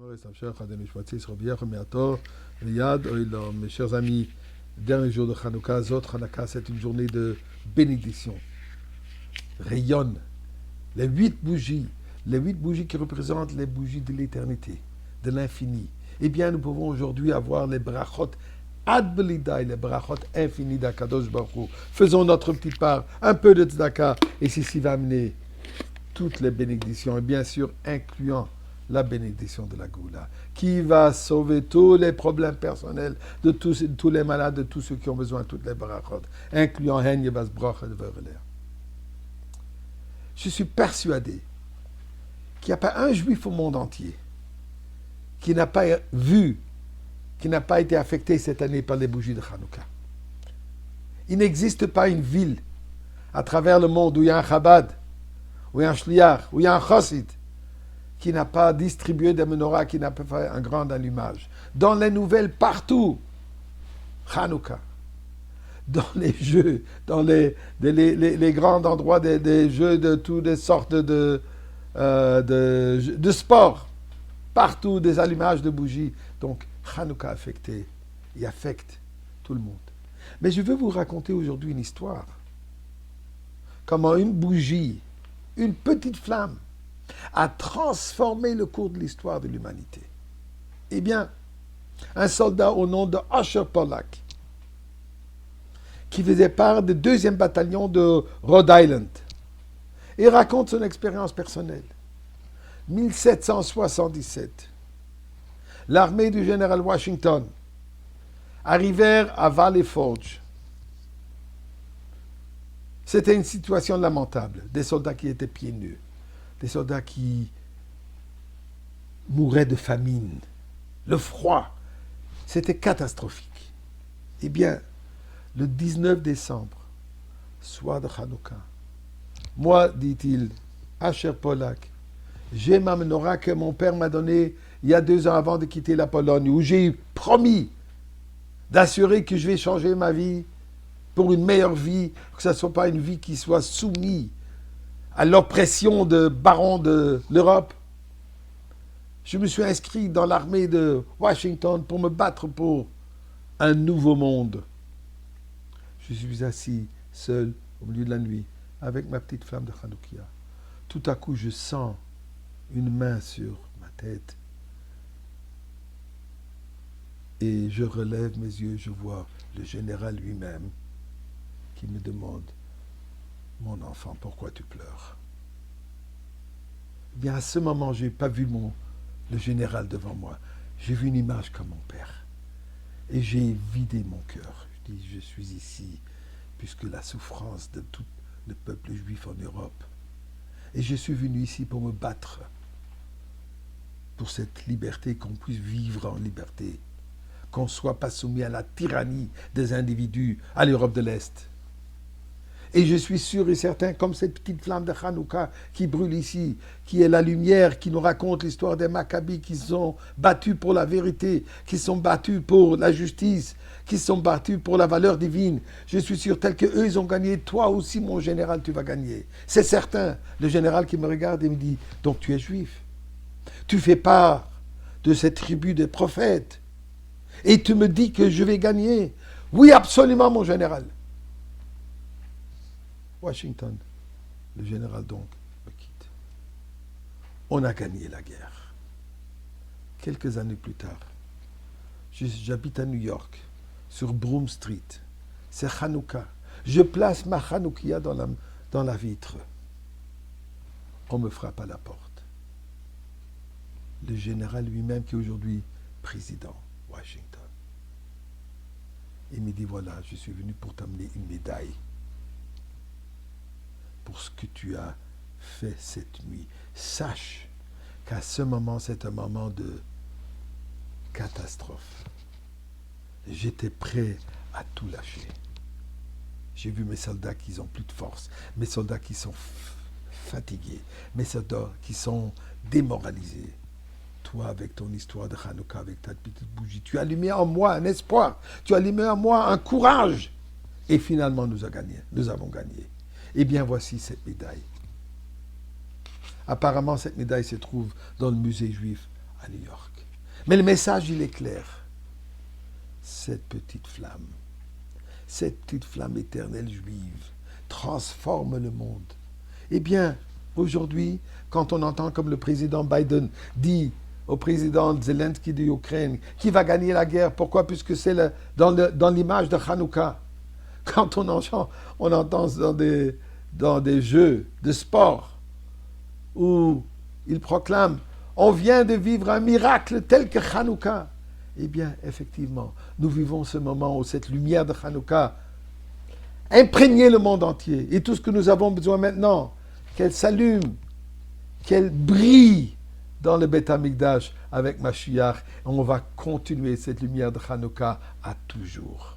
Mes chers amis, dernier jour de Hanouka, Zot Hanouka, c'est une journée de bénédiction. Rayonne les 8 bougies qui représentent les bougies de l'éternité, de l'infini. Eh bien, nous pouvons aujourd'hui avoir les brachot ad belidai, les brachot infinis d'Akadosh Baruch Hu. Faisons notre petite part, un peu de tzedaka, et ceci va amener toutes les bénédictions, et bien sûr, incluant la bénédiction de la Goula, qui va sauver tous les problèmes personnels de tous les malades, de tous ceux qui ont besoin de toutes les brachot, incluant Hen Yebas Bracha de Vereler. Je suis persuadé qu'il n'y a pas un juif au monde entier qui n'a pas vu, qui n'a pas été affecté cette année par les bougies de Hanouka. Il n'existe pas une ville à travers le monde où il y a un Chabad, où il y a un Shliach, où il y a un Chassid, qui n'a pas distribué des menorahs, qui n'a pas fait un grand allumage. Dans les nouvelles, partout, Hanouka. Dans les jeux, dans les grands endroits des jeux de toutes les sortes de sport. Partout, des allumages de bougies. Donc, Hanouka affecte tout le monde. Mais je veux vous raconter aujourd'hui une histoire. Comment une bougie, une petite flamme, a transformé le cours de l'histoire de l'humanité. Eh bien, un soldat au nom de Asher Pollack, qui faisait part du 2e bataillon de Rhode Island, et raconte son expérience personnelle. 1777, l'armée du général Washington arrivèrent à Valley Forge. C'était une situation lamentable. Des soldats qui étaient pieds nus. Des soldats qui mouraient de famine. Le froid. C'était catastrophique. Eh bien, le 19 décembre, soir de Hanouka, moi, dit-il, Asher Pollack, j'ai ma menorah que mon père m'a donnée il y a 2 ans avant de quitter la Pologne, où j'ai promis d'assurer que je vais changer ma vie pour une meilleure vie, que ce ne soit pas une vie qui soit soumise à l'oppression de barons de l'Europe. Je me suis inscrit dans l'armée de Washington pour me battre pour un nouveau monde. Je suis assis seul au milieu de la nuit avec ma petite flamme de Hanoukia. Tout à coup, je sens une main sur ma tête et je relève mes yeux, je vois le général lui-même qui me demande: mon enfant, pourquoi tu pleures? Eh bien, à ce moment, je n'ai pas vu le général devant moi. J'ai vu une image comme mon père. Et j'ai vidé mon cœur. Je dis, je suis ici, puisque la souffrance de tout le peuple juif en Europe. Et je suis venu ici pour me battre pour cette liberté, qu'on puisse vivre en liberté, qu'on ne soit pas soumis à la tyrannie des individus à l'Europe de l'Est. Et je suis sûr et certain, comme cette petite flamme de Hanouka qui brûle ici, qui est la lumière, qui nous raconte l'histoire des Maccabis qui sont battus pour la vérité, qui sont battus pour la justice, qui sont battus pour la valeur divine. Je suis sûr, tel qu'eux, ils ont gagné, toi aussi, mon général, tu vas gagner. C'est certain. Le général qui me regarde et me dit, donc tu es juif. Tu fais part de cette tribu des prophètes. Et tu me dis que je vais gagner. Oui, absolument, mon général. Washington, le général donc, me quitte. On a gagné la guerre. Quelques années plus tard, j'habite à New York, sur Broome Street. C'est Hanouka. Je place ma Hanoukia dans la vitre. On me frappe à la porte. Le général lui-même, qui est aujourd'hui président, Washington. Il me dit, voilà, je suis venu pour t'amener une médaille pour ce que tu as fait cette nuit. Sache qu'à ce moment, c'est un moment de catastrophe. J'étais prêt à tout lâcher. J'ai vu mes soldats qui n'ont plus de force, mes soldats qui sont fatigués, mes soldats qui sont démoralisés. Toi, avec ton histoire de Hanouka, avec ta petite bougie, tu as allumé en moi un espoir, tu as allumé en moi un courage. Et finalement, nous avons gagné. Eh bien, voici cette médaille. Apparemment, cette médaille se trouve dans le musée juif à New York. Mais le message, il est clair. Cette petite flamme éternelle juive, transforme le monde. Eh bien, aujourd'hui, quand on entend comme le président Biden dit au président Zelensky de l'Ukraine, qui va gagner la guerre, pourquoi? Puisque c'est dans l'image de Hanouka. Quand on entend dans des jeux de sport où il proclame « On vient de vivre un miracle tel que Hanouka ». Eh bien, effectivement, nous vivons ce moment où cette lumière de Hanouka imprègne le monde entier. Et tout ce que nous avons besoin maintenant, qu'elle s'allume, qu'elle brille dans le Beth Amikdash avec Mashiach. Et on va continuer cette lumière de Hanouka à toujours.